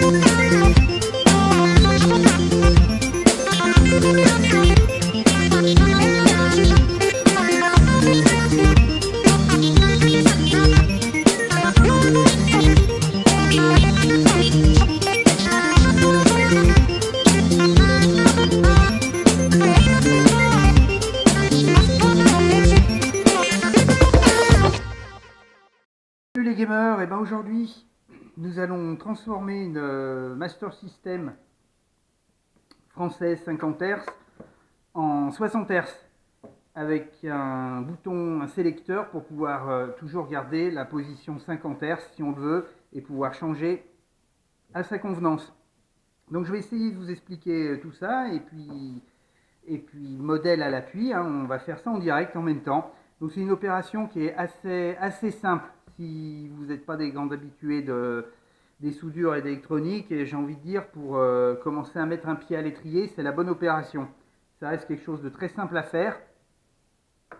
Salut les gamers, et ben aujourd'hui nous allons transformer une Master System française 50 Hz en 60 Hz avec un bouton, un sélecteur pour pouvoir toujours garder la position 50 Hz si on le veut et pouvoir changer à sa convenance. Donc je vais essayer de vous expliquer tout ça et puis modèle à l'appui, hein, on va faire ça en direct en même temps. Donc c'est une opération qui est assez simple si vous n'êtes pas des grands habitués des soudures et d'électronique, et j'ai envie de dire pour commencer à mettre un pied à l'étrier, c'est la bonne opération. Ça reste quelque chose de très simple à faire.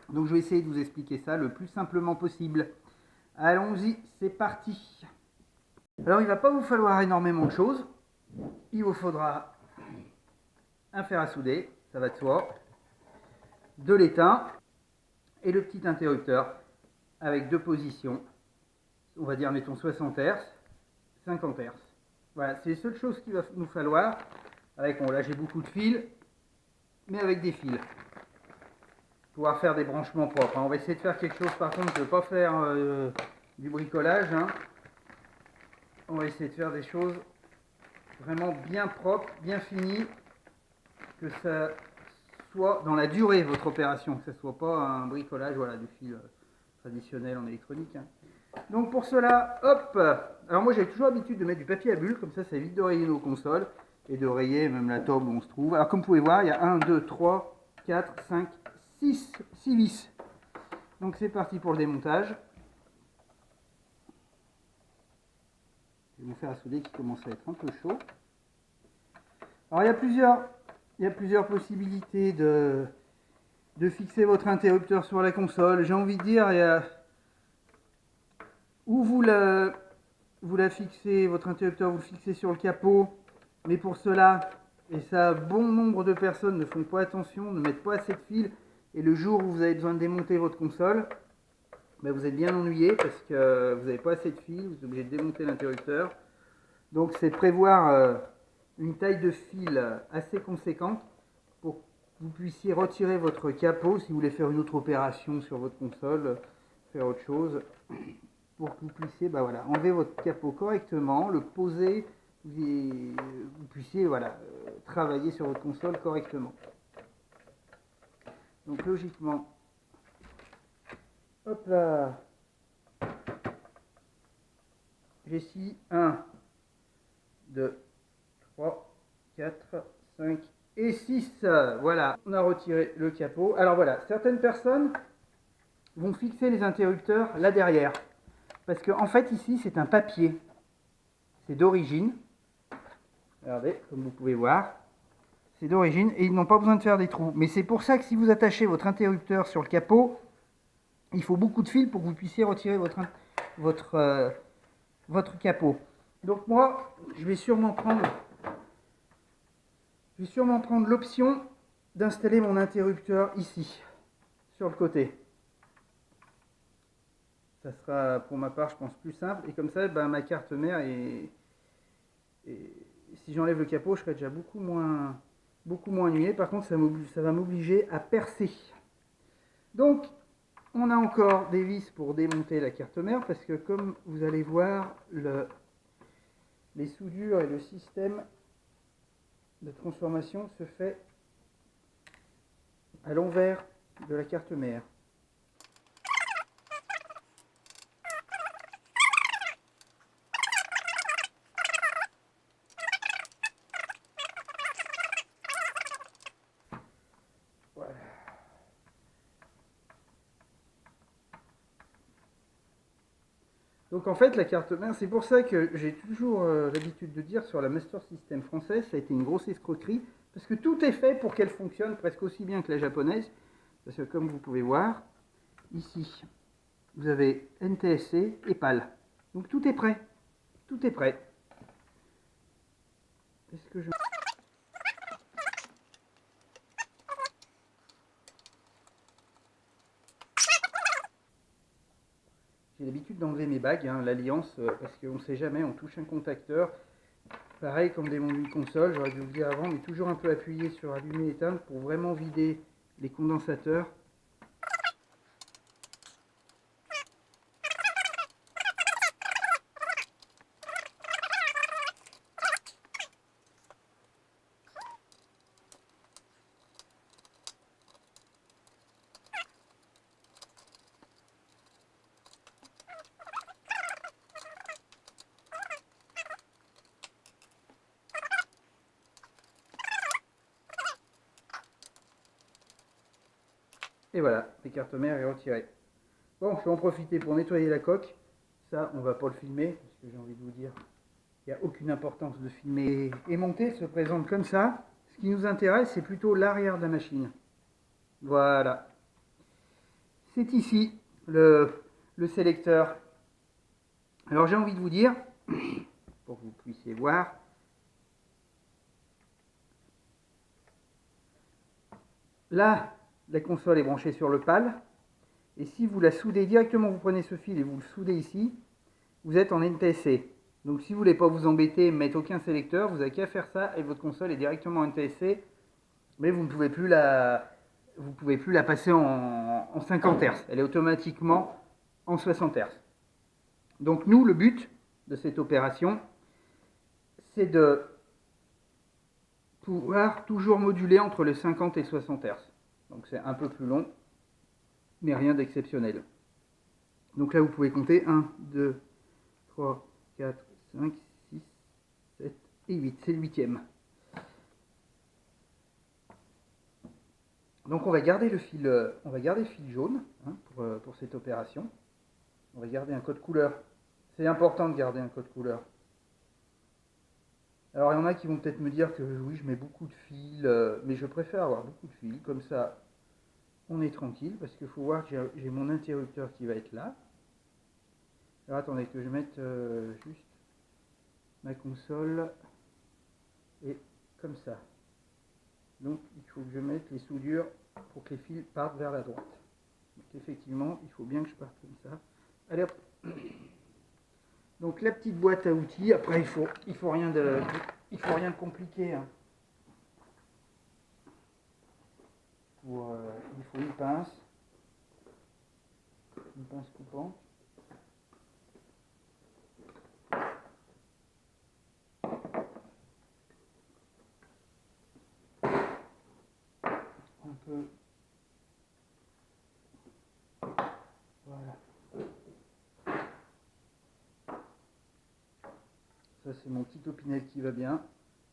Donc je vais essayer de vous expliquer ça le plus simplement possible. Allons-y, c'est parti. Alors il ne va pas vous falloir énormément de choses. Il vous faudra un fer à souder, ça va de soi, de l'étain et le petit interrupteur avec deux positions. On va dire mettons 60 Hz, 50 Hz. Voilà, c'est les seules choses qu'il va nous falloir. Avec, bon là j'ai beaucoup de fils, mais avec des fils. Pouvoir faire des branchements propres. On va essayer de faire quelque chose, par contre, je ne veux pas faire du bricolage. Hein. On va essayer de faire des choses vraiment bien propres, bien finies, que ça soit dans la durée votre opération, que ce ne soit pas un bricolage, voilà, du fil traditionnel en électronique. Hein. Donc pour cela, hop, alors moi j'ai toujours l'habitude de mettre du papier à bulles, comme ça évite de rayer nos consoles et de rayer même la table où on se trouve. Alors comme vous pouvez voir, il y a 1, 2, 3, 4, 5, 6 vis. Donc c'est parti pour le démontage. Je vais vous faire à souder qui commence à être un peu chaud. Alors il y a plusieurs possibilités de fixer votre interrupteur sur la console. J'ai envie de dire, il y a ou vous la fixez, votre interrupteur, vous le fixez sur le capot, mais pour cela, et ça, bon nombre de personnes ne font pas attention, ne mettent pas assez de fils, et le jour où vous avez besoin de démonter votre console, ben vous êtes bien ennuyé parce que vous n'avez pas assez de fils, vous êtes obligé de démonter l'interrupteur. Donc c'est de prévoir une taille de fil assez conséquente pour que vous puissiez retirer votre capot si vous voulez faire une autre opération sur votre console, faire autre chose, pour que vous puissiez voilà, enlever votre capot correctement, le poser, et vous puissiez travailler sur votre console correctement. Donc logiquement, hop là, j'ai ici 1, 2, 3, 4, 5 et 6. Voilà, on a retiré le capot. Alors voilà, certaines personnes vont fixer les interrupteurs là derrière. Parce qu'en fait ici c'est un papier. C'est d'origine. Regardez, comme vous pouvez voir. C'est d'origine et ils n'ont pas besoin de faire des trous. Mais c'est pour ça que si vous attachez votre interrupteur sur le capot, il faut beaucoup de fils pour que vous puissiez retirer votre capot. Donc moi, je vais sûrement prendre l'option d'installer mon interrupteur ici, sur le côté. Ça sera pour ma part, je pense, plus simple. Et comme ça, ma carte mère et si j'enlève le capot, je serai déjà beaucoup moins ennuyé. Par contre, ça va m'obliger à percer. Donc, on a encore des vis pour démonter la carte mère parce que comme vous allez voir, les soudures et le système de transformation se fait à l'envers de la carte mère. Voilà. Donc en fait la carte mère, c'est pour ça que j'ai toujours l'habitude de dire sur la Master System française, ça a été une grosse escroquerie, parce que tout est fait pour qu'elle fonctionne presque aussi bien que la japonaise, parce que comme vous pouvez voir, ici, vous avez NTSC et PAL. Donc tout est prêt, tout est prêt. Qu'est-ce que je... J'ai l'habitude d'enlever mes bagues, hein, l'Alliance, parce qu'on ne sait jamais, on touche un contacteur. Pareil comme des modules console, j'aurais dû vous le dire avant, mais toujours un peu appuyé sur allumer et éteindre pour vraiment vider les condensateurs. Et voilà, l'écarte mère est retirée. Bon, je vais en profiter pour nettoyer la coque. Ça, on va pas le filmer, parce que j'ai envie de vous dire, il n'y a aucune importance de filmer. Et monter se présente comme ça. Ce qui nous intéresse, c'est plutôt l'arrière de la machine. Voilà. C'est ici le sélecteur. Alors j'ai envie de vous dire, pour que vous puissiez voir, là, la console est branchée sur le PAL. Et si vous la soudez directement, vous prenez ce fil et vous le soudez ici, vous êtes en NTSC. Donc si vous ne voulez pas vous embêter, mettre aucun sélecteur, vous n'avez qu'à faire ça et votre console est directement en NTSC. Mais vous ne pouvez plus la passer en 50 Hz. Elle est automatiquement en 60 Hz. Donc nous, le but de cette opération, c'est de pouvoir toujours moduler entre les 50 et 60 Hz. Donc c'est un peu plus long, mais rien d'exceptionnel. Donc là, vous pouvez compter 1, 2, 3, 4, 5, 6, 7 et 8. C'est le 8e. Donc on va garder le fil jaune, hein, pour cette opération. On va garder un code couleur. C'est important de garder un code couleur. Alors il y en a qui vont peut-être me dire que oui, je mets beaucoup de fils, mais je préfère avoir beaucoup de fils. Comme ça, on est tranquille, parce qu'il faut voir que j'ai mon interrupteur qui va être là. Alors attendez que je mette juste ma console et comme ça. Donc il faut que je mette les soudures pour que les fils partent vers la droite. Donc effectivement, il faut bien que je parte comme ça. Allez hop. Donc la petite boîte à outils. Après il faut rien de compliqué. Hein. Il faut une pince coupante. Un peu. Voilà. Ça c'est mon petit opinel qui va bien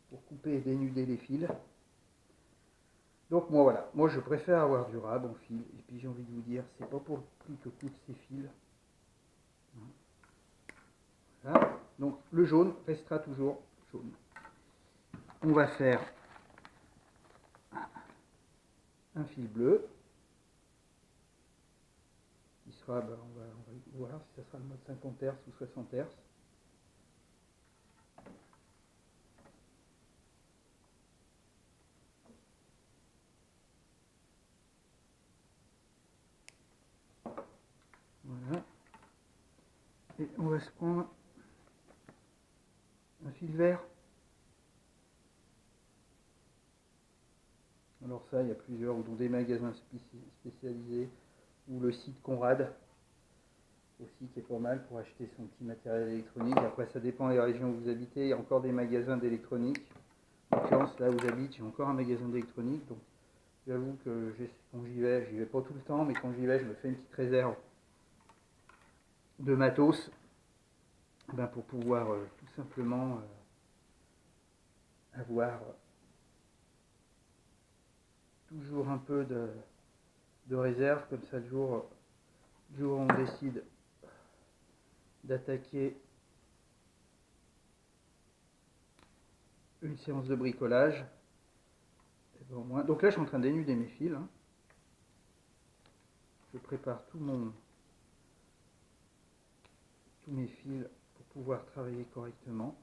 pour couper et dénuder les fils. Donc moi voilà, moi je préfère avoir du rab en fil. Et puis j'ai envie de vous dire, c'est pas pour le prix que coûtent ces fils. Voilà. Donc le jaune restera toujours jaune. On va faire un fil bleu qui sera, ben, on va voir si ça sera le mode 50 Hz ou 60 Hz. Voilà. Et on va se prendre un fil vert. Alors ça, il y a plusieurs, ou dans des magasins spécialisés, ou le site Conrad, aussi qui est pas mal pour acheter son petit matériel électronique. Après, ça dépend des régions où vous habitez. Il y a encore des magasins d'électronique. En l'occurrence, là où j'habite, j'ai encore un magasin d'électronique. Donc, j'avoue que quand j'y vais pas tout le temps, mais quand j'y vais, je me fais une petite réserve de matos, ben, pour pouvoir tout simplement avoir toujours un peu de réserve, comme ça le jour où on décide d'attaquer une séance de bricolage. Et ben, au moins... Donc là je suis en train de dénuder mes fils. Hein. Je prépare tous mes fils pour pouvoir travailler correctement.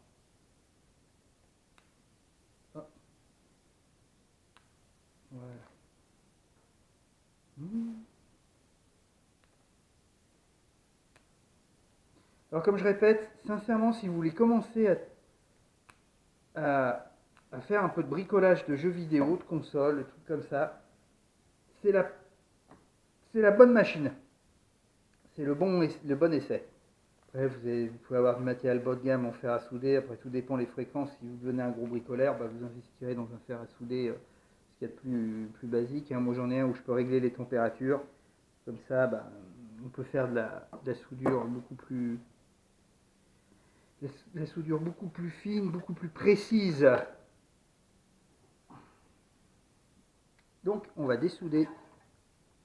Alors comme je répète, sincèrement, si vous voulez commencer à faire un peu de bricolage de jeux vidéo, de consoles, de trucs comme ça, c'est la bonne machine. C'est le bon essai. Après, vous pouvez avoir du matériel bas de gamme en fer à souder. Après, tout dépend des fréquences. Si vous devenez un gros bricoleur, bah, vous investirez dans un fer à souder, ce qu'il y a de plus basique. Hein. Moi, j'en ai un où je peux régler les températures. Comme ça, bah, on peut faire de la soudure la soudure beaucoup plus fine, beaucoup plus précise. Donc, on va dessouder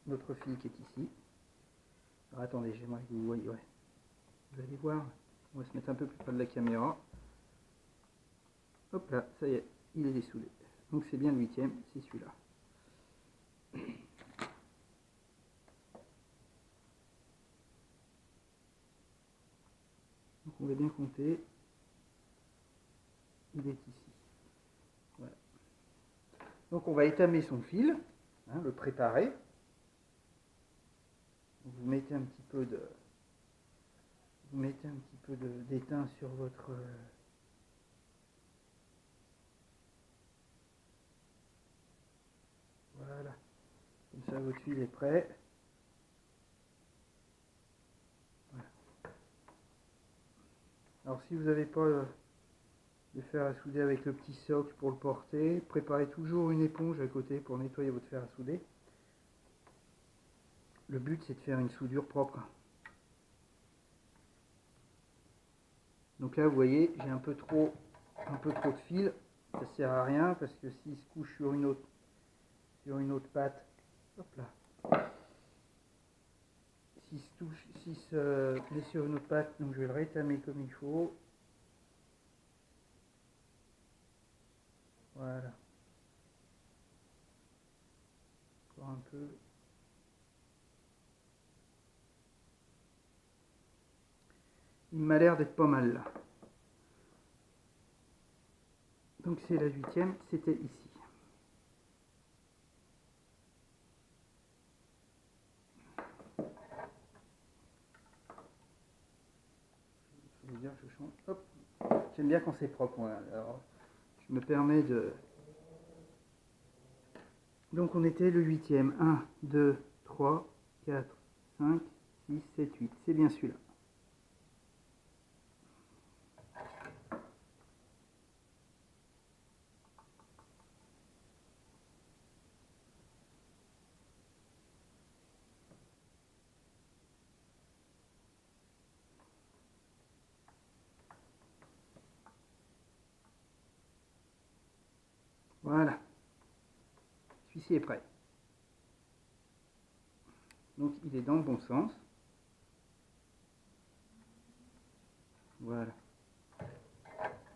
notre fil qui est ici. Alors, attendez, j'aimerais que vous voyez. Ouais. Vous allez voir. On va se mettre un peu plus près de la caméra. Hop là, ça y est, il est dessoudé. Donc c'est bien le 8e, c'est celui-là. Donc on va bien compter. Il est ici. Voilà. Donc on va étamer son fil, hein, le préparer. Donc, vous mettez un petit peu d'étain sur votre voilà. Comme ça votre fil est prêt. Voilà. Alors si vous n'avez pas de fer à souder avec le petit socle pour le porter, préparez toujours une éponge à côté pour nettoyer votre fer à souder. Le but c'est de faire une soudure propre. Donc là vous voyez j'ai un peu trop de fil, ça sert à rien parce que s'il se couche sur une autre patte, hop là, s'il se met sur une autre patte, donc je vais le rétamer comme il faut. Voilà. Encore un peu. Il m'a l'air d'être pas mal là. Donc c'est la 8e, c'était ici. Je veux dire, je change. Hop. J'aime bien quand c'est propre. Moi. Alors, je me permets de. Donc on était le 8e. 1, 2, 3, 4, 5, 6, 7, 8. C'est bien celui-là. Voilà. Celui-ci est prêt. Donc il est dans le bon sens. Voilà.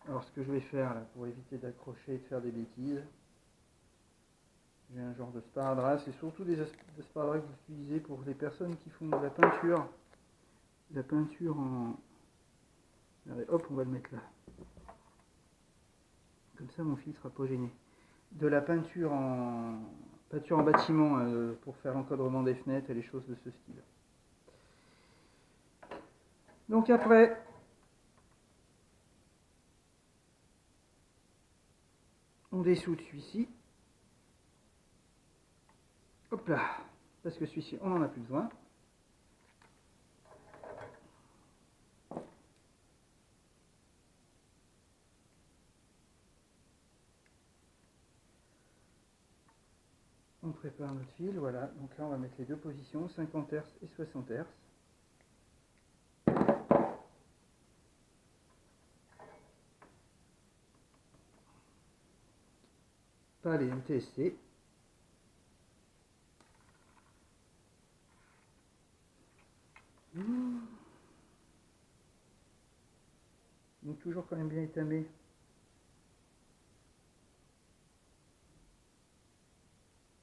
Alors ce que je vais faire là, pour éviter d'accrocher et de faire des bêtises, j'ai un genre de sparadrap. C'est surtout des sparadraps que vous utilisez pour les personnes qui font de la peinture. La peinture en... Allez, hop, on va le mettre là. Comme ça mon fil ne sera pas gêné. De la peinture en bâtiment pour faire l'encadrement des fenêtres et les choses de ce style. Donc après, on dessoude celui-ci. Hop là, parce que celui-ci, on n'en a plus besoin. On prépare notre fil, voilà. Donc là, on va mettre les deux positions, 50 Hz et 60 Hz. Pas les NTSC. Donc toujours quand même bien étamé.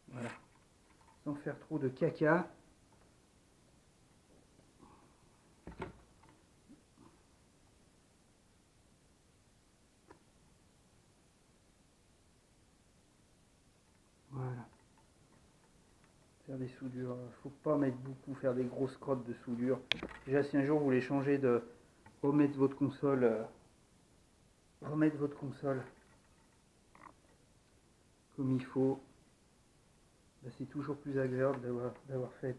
Voilà. Sans faire trop de caca. Voilà. Faire des soudures. Faut pas mettre beaucoup, faire des grosses crottes de soudure. Déjà si un jour vous voulez changer de remettre votre console comme il faut. Bah, c'est toujours plus agréable d'avoir fait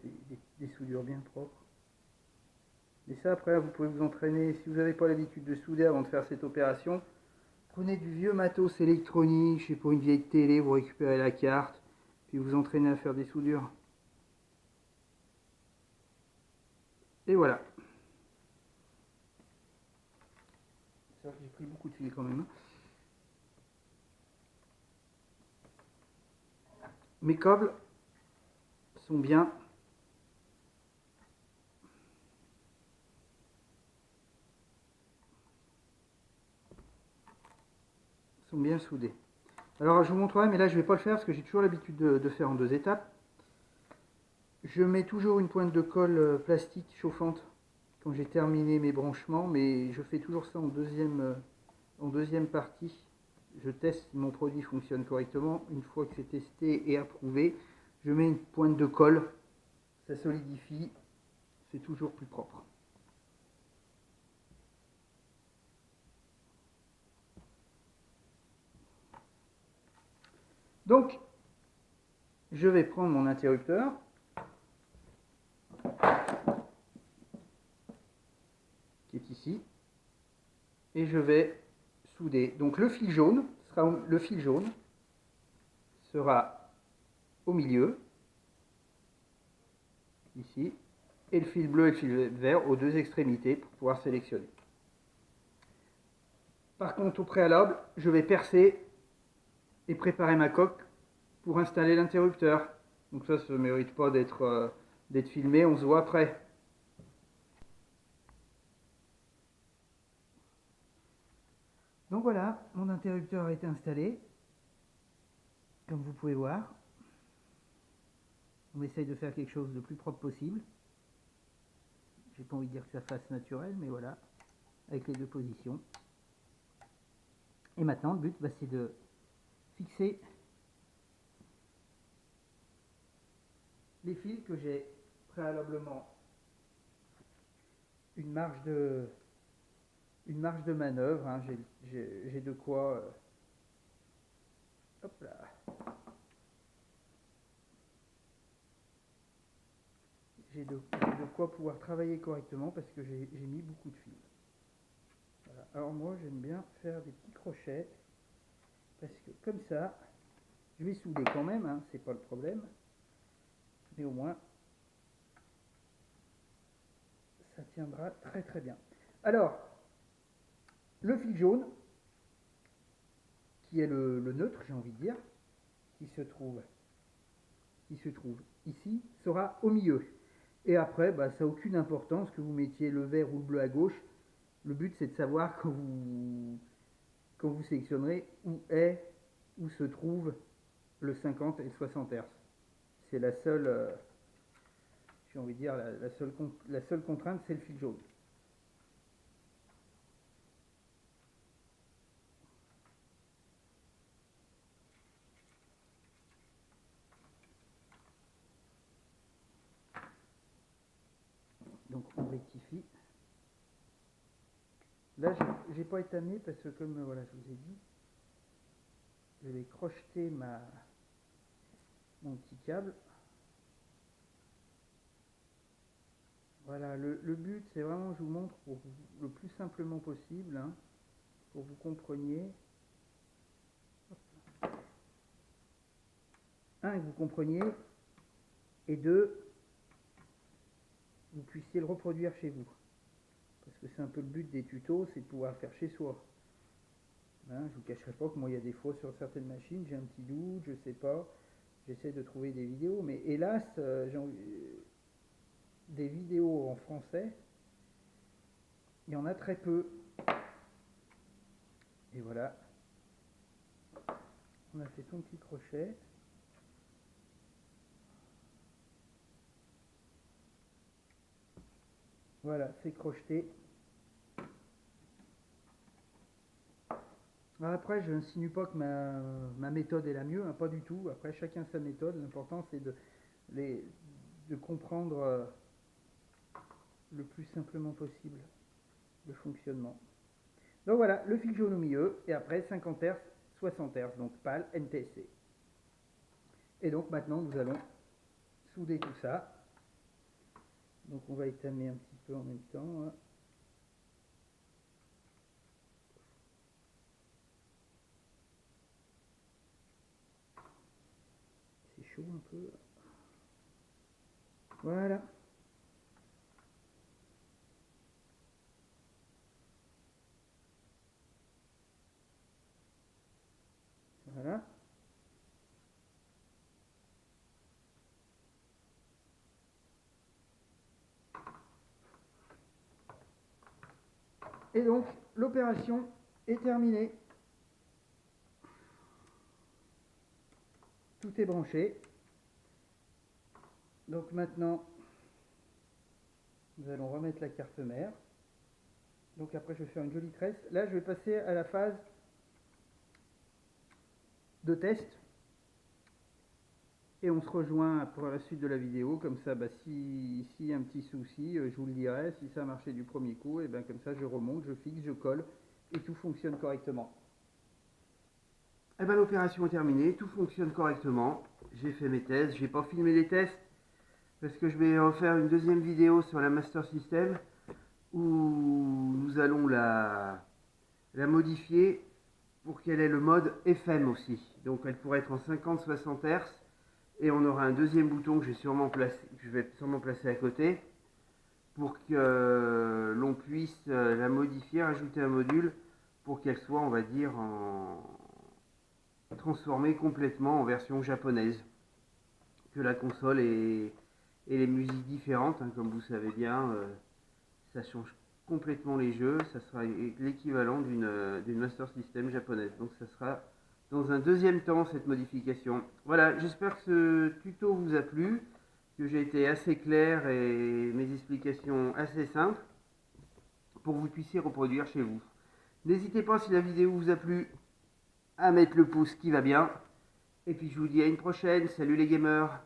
des soudures bien propres. Et ça, après, vous pouvez vous entraîner. Si vous n'avez pas l'habitude de souder avant de faire cette opération, prenez du vieux matos électronique, je sais pas, une vieille télé, vous récupérez la carte, puis vous entraînez à faire des soudures. Et voilà. C'est vrai que j'ai pris beaucoup de fil quand même. Mes câbles sont bien. Sont bien soudés. Alors je vous montrerai, mais là je ne vais pas le faire parce que j'ai toujours l'habitude de faire en 2 étapes. Je mets toujours une pointe de colle plastique chauffante quand j'ai terminé mes branchements, mais je fais toujours ça en deuxième partie. Je teste si mon produit fonctionne correctement. Une fois que c'est testé et approuvé, je mets une pointe de colle, ça solidifie, c'est toujours plus propre. Donc, je vais prendre mon interrupteur. Qui est ici. Et je vais souder. Donc le fil jaune sera au milieu, ici, et le fil bleu et le fil vert aux 2 extrémités pour pouvoir sélectionner. Par contre, au préalable, je vais percer et préparer ma coque pour installer l'interrupteur. Donc ça ne mérite pas d'être filmé, on se voit après. Donc voilà, mon interrupteur a été installé, comme vous pouvez voir. On essaye de faire quelque chose de plus propre possible. J'ai pas envie de dire que ça fasse naturel, mais voilà, avec les 2 positions. Et maintenant, le but, c'est de fixer les fils que j'ai préalablement une marge de manœuvre. Hein. J'ai de quoi... hop là. J'ai de quoi pouvoir travailler correctement parce que j'ai mis beaucoup de fils. Voilà. Alors moi, j'aime bien faire des petits crochets parce que comme ça, je vais souder quand même, hein, c'est pas le problème. Mais au moins, ça tiendra très très bien. Alors, le fil jaune, qui est le neutre, j'ai envie de dire, qui se trouve ici, sera au milieu. Et après, ça n'a aucune importance que vous mettiez le vert ou le bleu à gauche. Le but, c'est de savoir quand vous sélectionnerez où se trouve le 50 et le 60 Hz. C'est la seule, j'ai envie de dire, la seule contrainte, c'est le fil jaune. Donc on rectifie. Là, j'ai pas étamé parce que comme voilà, je vous ai dit, je vais crocheter mon petit câble. Voilà, le but, c'est vraiment, je vous montre le plus simplement possible, hein, pour que vous compreniez. Un, que vous compreniez, et deux, vous puissiez le reproduire chez vous. Parce que c'est un peu le but des tutos, c'est de pouvoir faire chez soi. Hein, je ne vous cacherai pas que moi, il y a des fois sur certaines machines, j'ai un petit doute, je sais pas, j'essaie de trouver des vidéos, mais hélas, des vidéos en français, il y en a très peu. Et voilà, on a fait son petit crochet. Voilà, c'est crocheté. Alors après, je n'insinue pas que ma méthode est la mieux, hein, pas du tout. Après, chacun sa méthode. L'important, c'est de comprendre le plus simplement possible. le fonctionnement. Donc voilà, le fil jaune au milieu, et après 50 Hz, 60 Hz, donc PAL, NTSC. Et donc maintenant nous allons souder tout ça. Donc on va étamer un petit peu en même temps. Hein. C'est chaud un peu. Voilà. Voilà. Et donc l'opération est terminée. Tout est branché. Donc maintenant, nous allons remettre la carte mère. Donc après, je vais faire une jolie tresse. Là, je vais passer à la phase de test. Et on se rejoint pour la suite de la vidéo. Comme ça, bah, s'il y a un petit souci, je vous le dirai. Si ça a marché du premier coup, et ben comme ça, je remonte, je fixe, je colle. Et tout fonctionne correctement. Et ben l'opération est terminée. Tout fonctionne correctement. J'ai fait mes tests. J'ai pas filmé les tests. Parce que je vais refaire une deuxième vidéo sur la Master System. Où nous allons la modifier pour qu'elle ait le mode FM aussi. Donc elle pourrait être en 50-60 Hz et on aura un deuxième bouton que je vais sûrement placer à côté pour que l'on puisse la modifier, rajouter un module pour qu'elle soit, on va dire, transformée complètement en version japonaise. Que la console et les musiques différentes, hein, comme vous savez bien, ça change complètement les jeux, ça sera l'équivalent d'une Master System japonaise. Donc ça sera dans un deuxième temps cette modification. Voilà, j'espère que ce tuto vous a plu, que j'ai été assez clair et mes explications assez simples pour que vous puissiez reproduire chez vous. N'hésitez pas, si la vidéo vous a plu, à mettre le pouce qui va bien. Et puis je vous dis à une prochaine. Salut les gamers!